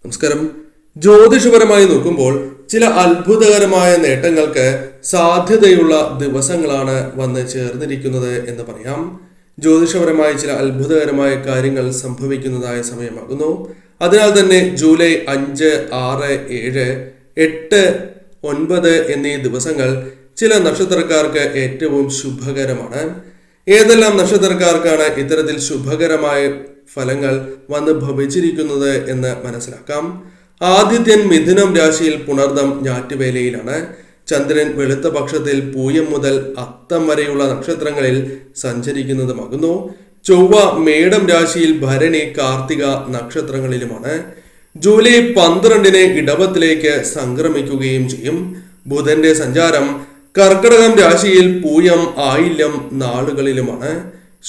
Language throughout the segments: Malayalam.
നമസ്കാരം. ജ്യോതിഷപരമായി നോക്കുമ്പോൾ ചില അത്ഭുതകരമായ നേട്ടങ്ങൾക്ക് സാധ്യതയുള്ള ദിവസങ്ങളാണ് വന്ന് ചേർന്നിരിക്കുന്നത് എന്ന് പറയാം. ജ്യോതിഷപരമായി ചില അത്ഭുതകരമായ കാര്യങ്ങൾ സംഭവിക്കുന്നതായ സമയമാകുന്നു. അതിനാൽ തന്നെ ജൂലൈ 5, 6, 7, 8, 9 എന്നീ ദിവസങ്ങൾ ചില നക്ഷത്രക്കാർക്ക് ഏറ്റവും ശുഭകരമാണ്. ഏതെല്ലാം നക്ഷത്രക്കാർക്കാണ് ഇത്തരത്തിൽ ശുഭകരമായ ഫലങ്ങൾ വന്ന് ഭവിച്ചിരിക്കുന്നത് എന്ന് മനസ്സിലാക്കാം. ആദിത്യൻ മിഥുനം രാശിയിൽ പുണർദം ഞാറ്റുവേലയിലാണ്. ചന്ദ്രൻ വെളുത്ത പക്ഷത്തിൽ പൂയം മുതൽ അത്തം വരെയുള്ള നക്ഷത്രങ്ങളിൽ സഞ്ചരിക്കുന്നതുമാകുന്നു. ചൊവ്വ മേടം രാശിയിൽ ഭരണി കാർത്തിക നക്ഷത്രങ്ങളിലുമാണ്. ജൂലൈ 12 ഇടവത്തിലേക്ക് സംക്രമിക്കുകയും ചെയ്യും. ബുധന്റെ സഞ്ചാരം കർക്കടകം രാശിയിൽ പൂയം ആയില്യം നാളുകളിലുമാണ്.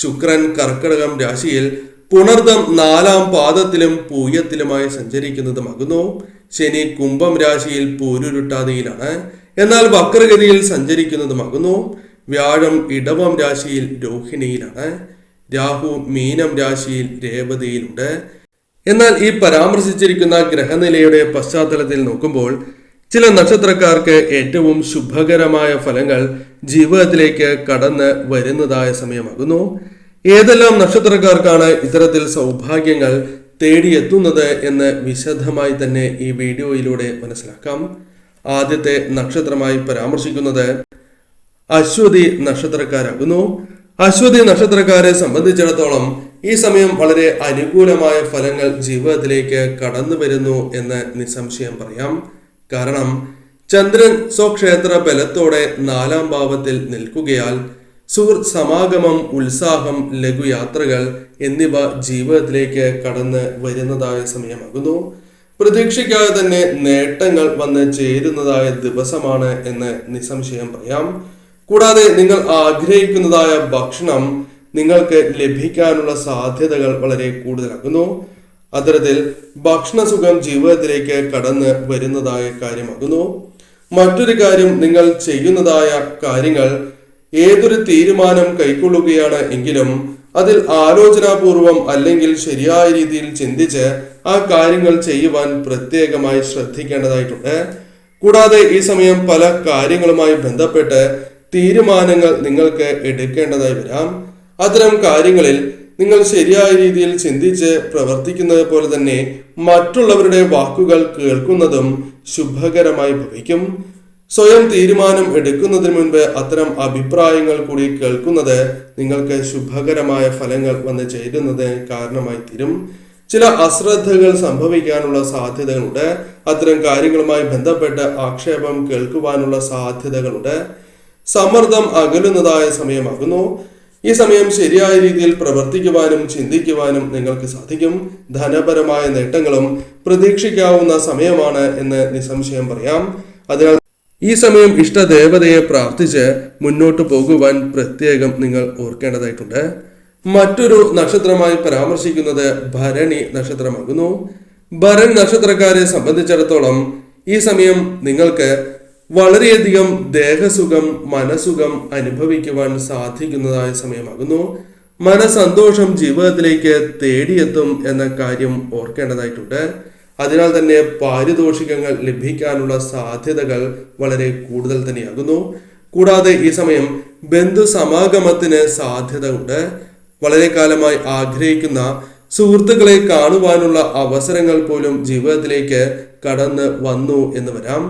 ശുക്രൻ കർക്കടകം രാശിയിൽ പുണർദം 4-ാം പാദത്തിലും പൂയത്തിലുമായി സഞ്ചരിക്കുന്നതുമാകുന്നു. ശനി കുംഭം രാശിയിൽ പൂരുരുട്ടാതിയിലാണ്, എന്നാൽ വക്രഗതിയിൽ സഞ്ചരിക്കുന്നതുമാകുന്നു. വ്യാഴം ഇടവം രാശിയിൽ രോഹിണിയിലാണ്. രാഹു മീനം രാശിയിൽ രേവതിയിലുണ്ട്. എന്നാൽ ഈ പരാമർശിച്ചിരിക്കുന്ന ഗ്രഹനിലയുടെ പശ്ചാത്തലത്തിൽ നോക്കുമ്പോൾ ചില നക്ഷത്രക്കാർക്ക് ഏറ്റവും ശുഭകരമായ ഫലങ്ങൾ ജീവിതത്തിലേക്ക് കടന്ന് വരുന്നതായ സമയമാകുന്നു. ഏതെല്ലാം നക്ഷത്രക്കാർക്കാണ് ഇത്തരത്തിൽ സൗഭാഗ്യങ്ങൾ തേടിയെത്തുന്നത് എന്ന് വിശദമായി തന്നെ ഈ വീഡിയോയിലൂടെ മനസ്സിലാക്കാം. ആദ്യത്തെ നക്ഷത്രമായി പരാമർശിക്കുന്നത് അശ്വതി നക്ഷത്രക്കാരാകുന്നു. അശ്വതി നക്ഷത്രക്കാരെ സംബന്ധിച്ചിടത്തോളം ഈ സമയം വളരെ അനുകൂലമായ ഫലങ്ങൾ ജീവിതത്തിലേക്ക് കടന്നു വരുന്നു എന്ന് നിസ്സംശയം പറയാം. കാരണം ചന്ദ്രൻ സ്വക്ഷേത്ര ബലത്തോടെ 4-ാം ഭാവത്തിൽ നിൽക്കുകയാൽ സുഹൃത്ത് സമാഗമം, ഉത്സാഹം, ലഘുയാത്രകൾ എന്നിവ ജീവിതത്തിലേക്ക് കടന്ന് വരുന്നതായ സമയമാകുന്നു. പ്രതീക്ഷിക്കാതെ തന്നെ നേട്ടങ്ങൾ വന്ന് ചേരുന്നതായ ദിവസമാണ് എന്ന് നിസ്സംശയം പറയാം. കൂടാതെ നിങ്ങൾ ആഗ്രഹിക്കുന്നതായ ഭക്ഷണം നിങ്ങൾക്ക് ലഭിക്കാനുള്ള സാധ്യതകൾ വളരെ കൂടുതലാകുന്നു. അത്തരത്തിൽ ഭക്ഷണസുഖം ജീവിതത്തിലേക്ക് കടന്ന് വരുന്നതായ കാര്യമാകുന്നു. മറ്റൊരു കാര്യം, നിങ്ങൾ ചെയ്യുന്നതായ കാര്യങ്ങൾ ഏതൊരു തീരുമാനം കൈക്കൊള്ളുകയാണ് എങ്കിലും അതിൽ ആലോചനാപൂർവം അല്ലെങ്കിൽ ശരിയായ രീതിയിൽ ചിന്തിച്ച് ആ കാര്യങ്ങൾ ചെയ്യുവാൻ പ്രത്യേകമായി ശ്രദ്ധിക്കേണ്ടതായിട്ടുണ്ട്. കൂടാതെ ഈ സമയം പല കാര്യങ്ങളുമായി ബന്ധപ്പെട്ട് തീരുമാനങ്ങൾ നിങ്ങൾക്ക് എടുക്കേണ്ടതായി വരാം. അത്തരം കാര്യങ്ങളിൽ നിങ്ങൾ ശരിയായ രീതിയിൽ ചിന്തിച്ച് പ്രവർത്തിക്കുന്നത് പോലെ തന്നെ മറ്റുള്ളവരുടെ വാക്കുകൾ കേൾക്കുന്നതും ശുഭകരമായി ഭവിക്കും. സ്വയം തീരുമാനം എടുക്കുന്നതിന് മുൻപ് അത്തരം അഭിപ്രായങ്ങൾ കൂടി കേൾക്കുന്നത് നിങ്ങൾക്ക് ശുഭകരമായ ഫലങ്ങൾ വന്ന് ചേരുന്നത് കാരണമായി തീരും. ചില അശ്രദ്ധകൾ സംഭവിക്കാനുള്ള സാധ്യതകളുണ്ട്. അത്തരം കാര്യങ്ങളുമായി ബന്ധപ്പെട്ട് ആക്ഷേപം കേൾക്കുവാനുള്ള സാധ്യതകളുണ്ട്. സമ്മർദ്ദം അകലുന്നതായ സമയമാകുന്നു. ഈ സമയം ശരിയായ രീതിയിൽ പ്രവർത്തിക്കുവാനും ചിന്തിക്കുവാനും നിങ്ങൾക്ക് സാധിക്കും. ധനപരമായ നേട്ടങ്ങളും പ്രതീക്ഷിക്കാവുന്ന സമയമാണ് എന്ന് നിസ്സംശയം പറയാം. അതിനാൽ ഈ സമയം ഇഷ്ടദേവതയെ പ്രാർത്ഥിച്ച് മുന്നോട്ട് പോകുവാൻ പ്രത്യേകം നിങ്ങൾ ഓർക്കേണ്ടതായിട്ടുണ്ട്. മറ്റൊരു നക്ഷത്രമായി പരാമർശിക്കുന്നത് ഭരണി നക്ഷത്രമാകുന്നു. ഭരൺ നക്ഷത്രക്കാരെ സംബന്ധിച്ചിടത്തോളം ഈ സമയം നിങ്ങൾക്ക് വളരെയധികം ദേഹസുഖം, മനസുഖം അനുഭവിക്കുവാൻ സാധിക്കുന്നതായ സമയമാകുന്നു. മനസന്തോഷം ജീവിതത്തിലേക്ക് തേടിയെത്തും എന്ന കാര്യം ഓർക്കേണ്ടതായിട്ടുണ്ട്. അതിനാൽ തന്നെ പാരിതോഷികങ്ങൾ ലഭിക്കാനുള്ള സാധ്യതകൾ വളരെ കൂടുതൽ തന്നെയാകുന്നു. കൂടാതെ ഈ സമയം ബന്ധു സമാഗമത്തിന് സാധ്യത ഉണ്ട്. വളരെ കാലമായി ആഗ്രഹിക്കുന്ന സുഹൃത്തുക്കളെ കാണുവാനുള്ള അവസരങ്ങൾ പോലും ജീവിതത്തിലേക്ക് കടന്ന് വന്നു എന്ന് വരാം.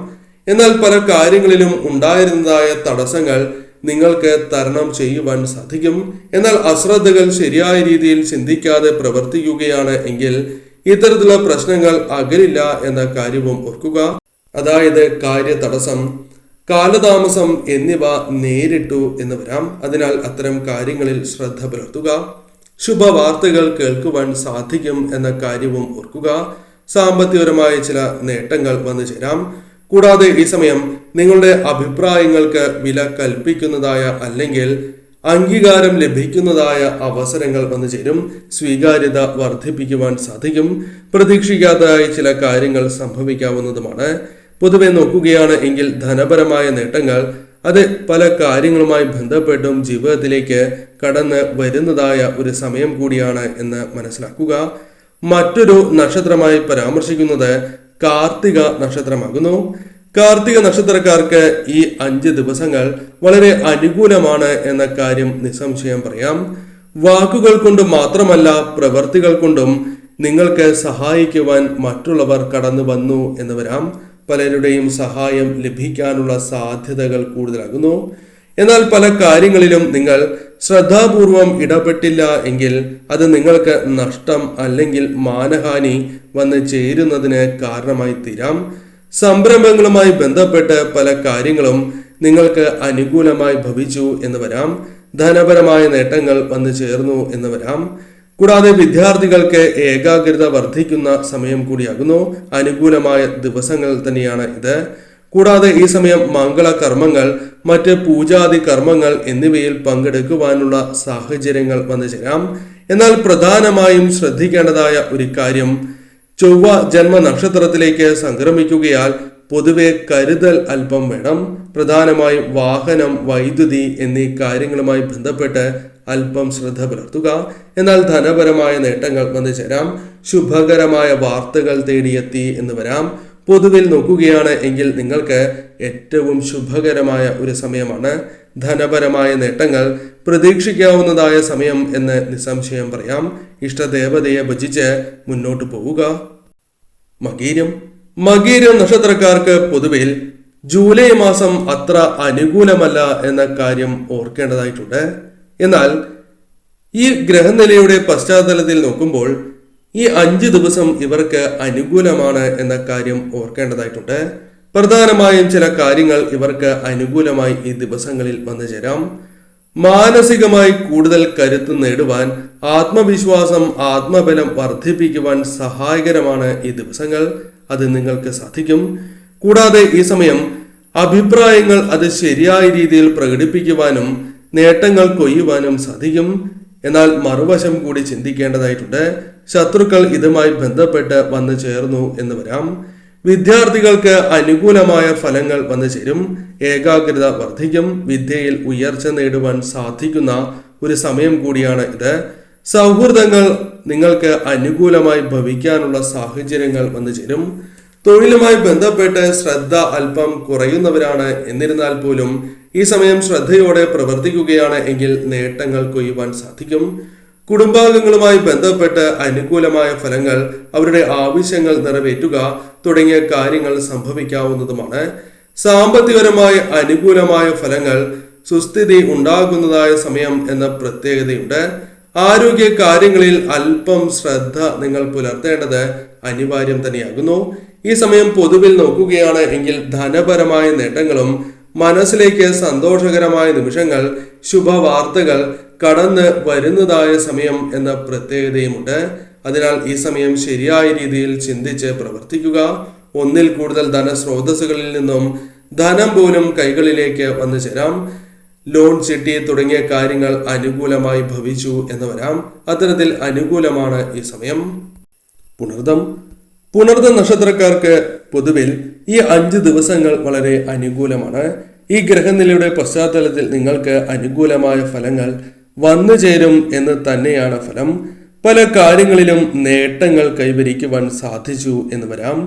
എന്നാൽ പല കാര്യങ്ങളിലും ഉണ്ടായിരുന്നതായ തടസ്സങ്ങൾ നിങ്ങൾക്ക് തരണം ചെയ്യുവാൻ സാധിക്കും. എന്നാൽ അശ്രദ്ധകൾ ശരിയായ രീതിയിൽ ചിന്തിക്കാതെ പ്രവർത്തിക്കുകയാണ് എങ്കിൽ ഇത്തരത്തിലുള്ള പ്രശ്നങ്ങൾ അകലില്ല എന്ന കാര്യവും ഓർക്കുക. അതായത് കാര്യതടസ്സം, കാലതാമസം എന്നിവ നേരിട്ടു എന്ന് വരാം. അതിനാൽ അത്തരം കാര്യങ്ങളിൽ ശ്രദ്ധ പുലർത്തുക. ശുഭവാർത്തകൾ കേൾക്കുവാൻ സാധിക്കും എന്ന കാര്യവും ഓർക്കുക. സാമ്പത്തികപരമായ ചില നേട്ടങ്ങൾ വന്നു ചേരാം. കൂടാതെ ഈ സമയം നിങ്ങളുടെ അഭിപ്രായങ്ങൾക്ക് വില കൽപ്പിക്കുന്നതായ അല്ലെങ്കിൽ അംഗീകാരം ലഭിക്കുന്നതായ അവസരങ്ങൾ വന്നു ചേരും. സ്വീകാര്യത വർദ്ധിപ്പിക്കുവാൻ സാധിക്കും. പ്രതീക്ഷിക്കാത്തതായ ചില കാര്യങ്ങൾ സംഭവിക്കാവുന്നതുമാണ്. പൊതുവെ നോക്കുകയാണ് എങ്കിൽ ധനപരമായ നേട്ടങ്ങൾ അത് പല കാര്യങ്ങളുമായി ബന്ധപ്പെട്ടും ജീവിതത്തിലേക്ക് കടന്ന് വരുന്നതായ ഒരു സമയം കൂടിയാണ് എന്ന് മനസ്സിലാക്കുക. മറ്റൊരു നക്ഷത്രമായി പരാമർശിക്കുന്നത് കാർത്തിക നക്ഷത്രമാകുന്നു. കാർത്തിക നക്ഷത്രക്കാർക്ക് ഈ 5 ദിവസങ്ങൾ വളരെ അനുകൂലമാണ് എന്ന കാര്യം നിസ്സംശയം പറയാം. വാക്കുകൾ കൊണ്ട് മാത്രമല്ല പ്രവർത്തികൾ കൊണ്ടും നിങ്ങൾക്ക് സഹായിക്കുവാൻ മറ്റുള്ളവർ കടന്നു വന്നു എന്ന് വരാം. പലരുടെയും സഹായം ലഭിക്കാനുള്ള സാധ്യതകൾ കൂടുതലാകുന്നു. എന്നാൽ പല കാര്യങ്ങളിലും നിങ്ങൾ ശ്രദ്ധാപൂർവം ഇടപെട്ടില്ല എങ്കിൽ അത് നിങ്ങൾക്ക് നഷ്ടം അല്ലെങ്കിൽ മാനഹാനി വന്ന് ചേരുന്നതിന് കാരണമായി തീരാം. സംരംഭങ്ങളുമായി ബന്ധപ്പെട്ട് പല കാര്യങ്ങളും നിങ്ങൾക്ക് അനുകൂലമായി ഭവിച്ചു എന്ന് വരാം. ധനപരമായ നേട്ടങ്ങൾ വന്നു ചേർന്നു എന്ന് വരാം. കൂടാതെ വിദ്യാർത്ഥികൾക്ക് ഏകാഗ്രത വർദ്ധിക്കുന്ന സമയം കൂടിയാകുന്നു. അനുകൂലമായ ദിവസങ്ങൾ തന്നെയാണ് ഇത്. കൂടാതെ ഈ സമയം മംഗളകർമ്മങ്ങൾ, മറ്റ് പൂജാതി കർമ്മങ്ങൾ എന്നിവയിൽ പങ്കെടുക്കുവാനുള്ള സാഹചര്യങ്ങൾ വന്നു ചേരാം. എന്നാൽ പ്രധാനമായും ശ്രദ്ധിക്കേണ്ടതായ ഒരു കാര്യം, ചൊവ്വ ജന്മ നക്ഷത്രത്തിലേക്ക് സംക്രമിക്കുകയാൽ പൊതുവെ കരുതൽ അല്പം വേണം. പ്രധാനമായും വാഹനം, വൈദ്യുതി എന്നീ കാര്യങ്ങളുമായി ബന്ധപ്പെട്ട് അല്പം ശ്രദ്ധ പുലർത്തുക. എന്നാൽ ധനപരമായ നേട്ടങ്ങൾ വന്നു ചേരാം. ശുഭകരമായ വാർത്തകൾ തേടിയെത്തി എന്ന് വരാം. പൊതുവിൽ നോക്കുകയാണ് എങ്കിൽ നിങ്ങൾക്ക് ഏറ്റവും ശുഭകരമായ ഒരു സമയമാണ്. ധനപരമായ നേട്ടങ്ങൾ പ്രതീക്ഷിക്കാവുന്നതായ സമയം എന്ന് നിസ്സംശയം പറയാം. ഇഷ്ടദേവതയെ ഭജിച്ച് മുന്നോട്ട് പോവുക. മകീരം നക്ഷത്രക്കാർക്ക് പൊതുവിൽ ജൂലൈ മാസം അത്ര അനുകൂലമല്ല എന്ന കാര്യം ഓർക്കേണ്ടതായിട്ടുണ്ട്. എന്നാൽ ഈ ഗ്രഹനിലയുടെ പശ്ചാത്തലത്തിൽ നോക്കുമ്പോൾ ഈ 5 ദിവസം ഇവർക്ക് അനുകൂലമാണ് എന്ന കാര്യം ഓർക്കേണ്ടതായിട്ടുണ്ട്. പ്രധാനമായും ചില കാര്യങ്ങൾ ഇവർക്ക് അനുകൂലമായി ഈ ദിവസങ്ങളിൽ വന്നു ചേരാം. മാനസികമായി കൂടുതൽ കരുത്ത് നേടുവാൻ, ആത്മവിശ്വാസം, ആത്മബലം വർദ്ധിപ്പിക്കുവാൻ സഹായകരമാണ് ഈ ദിവസങ്ങൾ. അത് നിങ്ങൾക്ക് സാധിക്കും. കൂടാതെ ഈ സമയം അഭിപ്രായങ്ങൾ അത് ശരിയായ രീതിയിൽ പ്രകടിപ്പിക്കുവാനും നേട്ടങ്ങൾ കൊയ്യുവാനും സാധിക്കും. എന്നാൽ മറുവശം കൂടി ചിന്തിക്കേണ്ടതായിട്ടുണ്ട്. ശത്രുക്കൾ ഇതുമായി ബന്ധപ്പെട്ട് വന്നു ചേർന്നു എന്ന് വരാം. വിദ്യാർത്ഥികൾക്ക് അനുകൂലമായ ഫലങ്ങൾ വന്നു ചേരും. ഏകാഗ്രത വർദ്ധിക്കും. വിദ്യയിൽ ഉയർച്ച നേടുവാൻ സാധിക്കുന്ന ഒരു സമയം കൂടിയാണ് ഇത്. സൗഹൃദങ്ങൾ നിങ്ങൾക്ക് അനുകൂലമായി ഭവിക്കാനുള്ള സാഹചര്യങ്ങൾ വന്നു ചേരും. തൊഴിലുമായി ബന്ധപ്പെട്ട് ശ്രദ്ധ അല്പം കുറയുന്നവരാണ്. എന്നിരുന്നാൽ പോലും ഈ സമയം ശ്രദ്ധയോടെ പ്രവർത്തിക്കുകയാണ് എങ്കിൽ നേട്ടങ്ങൾ കൊയ്യുവാൻ സാധിക്കും. കുടുംബാംഗങ്ങളുമായി ബന്ധപ്പെട്ട് അനുകൂലമായ ഫലങ്ങൾ, അവരുടെ ആവശ്യങ്ങൾ നിറവേറ്റുക തുടങ്ങിയ കാര്യങ്ങൾ സംഭവിക്കാവുന്നതുമാണ്. സാമ്പത്തികപരമായ അനുകൂലമായ ഫലങ്ങൾ, സുസ്ഥിതി ഉണ്ടാകുന്നതായ സമയം എന്ന പ്രത്യേകതയുണ്ട്. ആരോഗ്യ കാര്യങ്ങളിൽ അല്പം ശ്രദ്ധ നിങ്ങൾ പുലർത്തേണ്ടത് അനിവാര്യം തന്നെയാകുന്നു. ഈ സമയം പൊതുവിൽ നോക്കുകയാണ് എങ്കിൽ ധനപരമായ നേട്ടങ്ങളും, മനസ്സിലേക്ക് സന്തോഷകരമായ നിമിഷങ്ങൾ, ശുഭവാർത്തകൾ കടന്ന് വരുന്നതായ സമയം എന്ന പ്രത്യേകതയുമുണ്ട്. അതിനാൽ ഈ സമയം ശരിയായ രീതിയിൽ ചിന്തിച്ച് പ്രവർത്തിക്കുക. ഒന്നിൽ കൂടുതൽ ധനസ്രോതസ്സുകളിൽ നിന്നും ധനം പോലും കൈകളിലേക്ക് വന്നു ചേരാം. ലോൺ, ചിട്ടി തുടങ്ങിയ കാര്യങ്ങൾ അനുകൂലമായി ഭവിച്ചു എന്ന് വരാം. അത്തരത്തിൽ അനുകൂലമാണ് ഈ സമയം. പുണർദം നക്ഷത്രക്കാർക്ക് പൊതുവിൽ ഈ 5 ദിവസങ്ങൾ വളരെ അനുകൂലമാണ്. ഈ ഗ്രഹനിലയുടെ പശ്ചാത്തലത്തിൽ നിങ്ങൾക്ക് അനുകൂലമായ ഫലങ്ങൾ വന്നു ചേരും എന്ന് തന്നെയാണ് ഫലം. പല കാര്യങ്ങളിലും നേട്ടങ്ങൾ കൈവരിക്കുവാൻ സാധിച്ചു എന്ന് വരാം.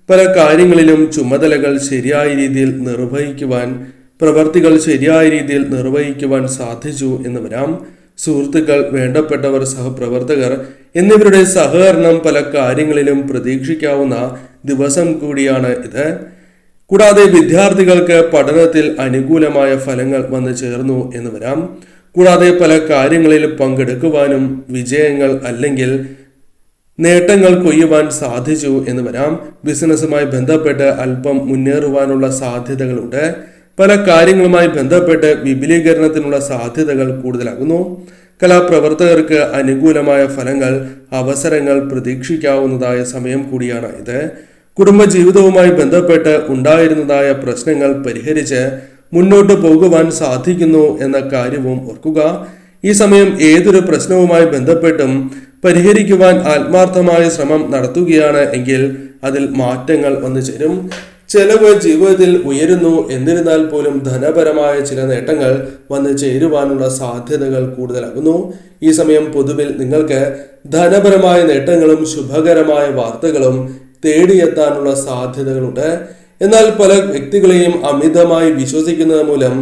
പല കാര്യങ്ങളിലും ചുമതലകൾ ശരിയായ രീതിയിൽ നിർവഹിക്കുവാൻ, പ്രവർത്തികൾ ശരിയായ രീതിയിൽ നിർവഹിക്കുവാൻ സാധിച്ചു എന്ന് വരാം. സുഹൃത്തുക്കൾ, വേണ്ടപ്പെട്ടവർ, സഹപ്രവർത്തകർ എന്നിവരുടെ സഹകരണം പല കാര്യങ്ങളിലും പ്രതീക്ഷിക്കാവുന്ന ദിവസം കൂടിയാണ് ഇത്. കൂടാതെ വിദ്യാർത്ഥികൾക്ക് പഠനത്തിൽ അനുകൂലമായ ഫലങ്ങൾ വന്നു ചേർന്നു എന്ന് വരാം. കൂടാതെ പല കാര്യങ്ങളിൽ പങ്കെടുക്കുവാനും വിജയങ്ങൾ അല്ലെങ്കിൽ നേട്ടങ്ങൾ കൊയ്യുവാൻ സാധിച്ചു എന്ന് വരാം. ബിസിനസ്സുമായി ബന്ധപ്പെട്ട് അല്പം മുന്നേറുവാനുള്ള സാധ്യതകളുണ്ട്. പല കാര്യങ്ങളുമായി ബന്ധപ്പെട്ട് വിപുലീകരണത്തിനുള്ള സാധ്യതകൾ കൂടുതലാകുന്നു. കലാപ്രവർത്തകർക്ക് അനുകൂലമായ ഫലങ്ങൾ, അവസരങ്ങൾ പ്രതീക്ഷിക്കാവുന്നതായ സമയം കൂടിയാണ് ഇത്. കുടുംബജീവിതവുമായി ബന്ധപ്പെട്ട് ഉണ്ടായിരുന്നതായ പ്രശ്നങ്ങൾ പരിഹരിച്ച് മുന്നോട്ട് പോകുവാൻ സാധിക്കുന്നു എന്ന കാര്യവും ഓർക്കുക. ഈ സമയം ഏതൊരു പ്രശ്നവുമായി ബന്ധപ്പെട്ടും പരിഹരിക്കുവാൻ ആത്മാർത്ഥമായ ശ്രമം നടത്തുകയാണ് എങ്കിൽ അതിൽ മാറ്റങ്ങൾ വന്നു ചേരും. ചെലവ് ജീവിതത്തിൽ ഉയരുന്നു. എന്നിരുന്നാൽ പോലും ധനപരമായ ചില നേട്ടങ്ങൾ വന്നു ചേരുവാനുള്ള സാധ്യതകൾ കൂടുതലാകുന്നു. ഈ സമയം പൊതുവിൽ നിങ്ങൾക്ക് ധനപരമായ നേട്ടങ്ങളും ശുഭകരമായ വാർത്തകളും തേടിയെത്താനുള്ള സാധ്യതകളുണ്ട്. എന്നാൽ പല വ്യക്തികളെയും അമിതമായി വിശ്വസിക്കുന്നത് മൂലം,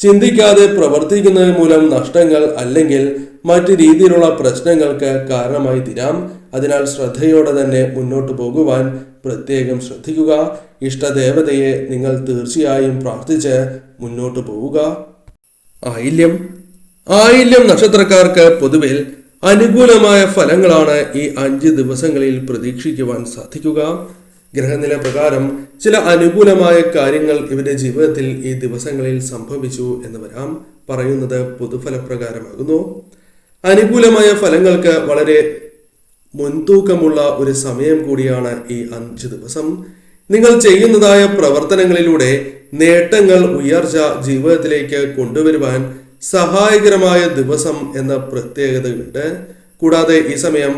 ചിന്തിക്കാതെ പ്രവർത്തിക്കുന്നത് മൂലം നഷ്ടങ്ങൾ അല്ലെങ്കിൽ മറ്റു രീതിയിലുള്ള പ്രശ്നങ്ങൾക്ക് കാരണമായി തീരാം. അതിനാൽ ശ്രദ്ധയോടെ തന്നെ മുന്നോട്ട് പോകുവാൻ പ്രത്യേകം ശ്രദ്ധിക്കുക. ഇഷ്ടദേവതയെ നിങ്ങൾ തീർച്ചയായും പ്രാർത്ഥിച്ച് മുന്നോട്ട് പോവുക. ആയില്യം നക്ഷത്രക്കാർക്ക് പൊതുവിൽ അനുകൂലമായ ഫലങ്ങളാണ് ഈ 5 ദിവസങ്ങളിൽ പ്രതീക്ഷിക്കുവാൻ സാധിക്കുക. ഗ്രഹനില പ്രകാരം ചില അനുകൂലമായ കാര്യങ്ങൾ ഇവരുടെ ജീവിതത്തിൽ ഈ ദിവസങ്ങളിൽ സംഭവിച്ചു എന്ന് വരാം. പറയുന്നത് പൊതുഫലപ്രകാരമാകുന്നു. അനുകൂലമായ ഫലങ്ങൾക്ക് വളരെ മുൻതൂക്കമുള്ള ഒരു സമയം കൂടിയാണ് ഈ 5 ദിവസം. നിങ്ങൾ ചെയ്യുന്നതായ പ്രവർത്തനങ്ങളിലൂടെ നേട്ടങ്ങൾ, ഉയർച്ച ജീവിതത്തിലേക്ക് കൊണ്ടുവരുവാൻ സഹായകരമായ ദിവസം എന്ന പ്രത്യേകതയുണ്ട്. കൂടാതെ ഈ സമയം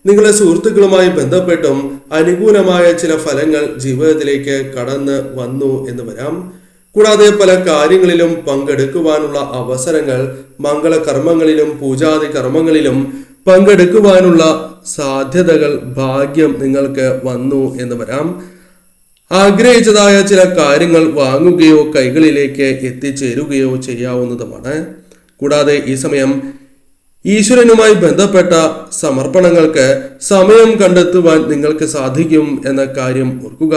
നിങ്ങളുടെ സുഹൃത്തുക്കളുമായി ബന്ധപ്പെട്ടും അനുകൂലമായ ചില ഫലങ്ങൾ ജീവിതത്തിലേക്ക് കടന്ന് വന്നു എന്ന് വരാം. കൂടാതെ പല കാര്യങ്ങളിലും പങ്കെടുക്കുവാനുള്ള അവസരങ്ങൾ, മംഗളകർമ്മങ്ങളിലും പൂജാതി കർമ്മങ്ങളിലും പങ്കെടുക്കുവാനുള്ള സാധ്യതകൾ, ഭാഗ്യം നിങ്ങൾക്ക് വന്നു എന്ന് വരാം. ആഗ്രഹിച്ചതായ ചില കാര്യങ്ങൾ വാങ്ങുകയോ കൈകളിലേക്ക് എത്തിച്ചേരുകയോ ചെയ്യാവുന്നതുമാണ്. കൂടാതെ ഈ സമയം ഈശ്വരനുമായി ബന്ധപ്പെട്ട സമർപ്പണങ്ങൾക്ക് സമയം കണ്ടെത്തുവാൻ നിങ്ങൾക്ക് സാധിക്കും എന്ന കാര്യം ഓർക്കുക.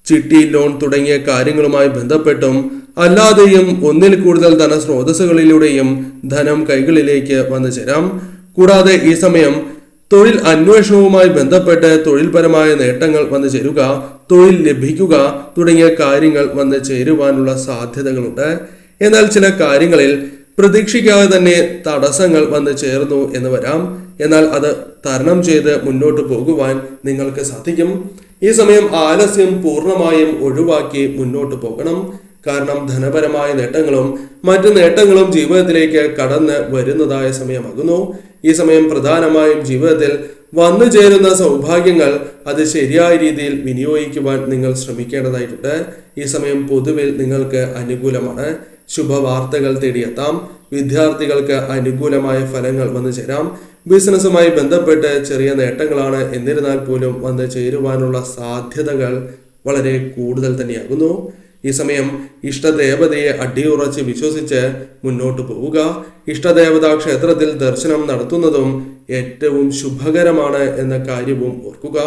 ചിട്ടി, ലോൺ തുടങ്ങിയ കാര്യങ്ങളുമായി ബന്ധപ്പെട്ടും അല്ലാതെയും ഒന്നിൽ കൂടുതൽ ധനസ്രോതസ്സുകളിലൂടെയും ധനം കൈകളിലേക്ക് വന്നു ചേരാം. കൂടാതെ ഈ സമയം തൊഴിൽ അന്വേഷണവുമായി ബന്ധപ്പെട്ട് തൊഴിൽപരമായ നേട്ടങ്ങൾ വന്നു ചേരുക, തൊഴിൽ ലഭിക്കുക തുടങ്ങിയ കാര്യങ്ങൾ വന്നു ചേരുവാനുള്ള സാധ്യതകളുണ്ട്. എന്നാൽ ചില കാര്യങ്ങളിൽ പ്രതീക്ഷിക്കാതെ തന്നെ തടസ്സങ്ങൾ വന്നു ചേർന്നു എന്ന് വരാം. എന്നാൽ അത് തരണം ചെയ്ത് മുന്നോട്ട് പോകുവാൻ നിങ്ങൾക്ക് സാധിക്കും. ഈ സമയം ആലസ്യം പൂർണ്ണമായും ഒഴിവാക്കി മുന്നോട്ട് പോകണം. കാരണം ധനപരമായ നേട്ടങ്ങളും മറ്റു നേട്ടങ്ങളും ജീവിതത്തിലേക്ക് കടന്ന് വരുന്നതായ സമയമാകുന്നു. ഈ സമയം പ്രധാനമായും ജീവിതത്തിൽ വന്നു ചേരുന്ന സൗഭാഗ്യങ്ങൾ അത് ശരിയായ രീതിയിൽ വിനിയോഗിക്കുവാൻ നിങ്ങൾ ശ്രമിക്കേണ്ടതായിട്ടുണ്ട്. ഈ സമയം പൊതുവിൽ നിങ്ങൾക്ക് അനുകൂലമാണ്. ശുഭവാർത്തകൾ തേടിയെത്താം. വിദ്യാർത്ഥികൾക്ക് അനുകൂലമായ ഫലങ്ങൾ വന്നു ചേരാം. ബിസിനസ്സുമായി ബന്ധപ്പെട്ട് ചെറിയ നേട്ടങ്ങളാണ്. എന്നിരുന്നാൽ പോലും വന്നു ചേരുവാനുള്ള സാധ്യതകൾ വളരെ കൂടുതൽ തന്നെയാകുന്നു. ഈ സമയം ഇഷ്ടദേവതയെ അടിയുറച്ച് വിശ്വസിച്ച് മുന്നോട്ട് പോവുക. ഇഷ്ടദേവതാ ക്ഷേത്രത്തിൽ ദർശനം നടത്തുന്നതും ഏറ്റവും ശുഭകരമാണ് എന്ന കാര്യവും ഓർക്കുക.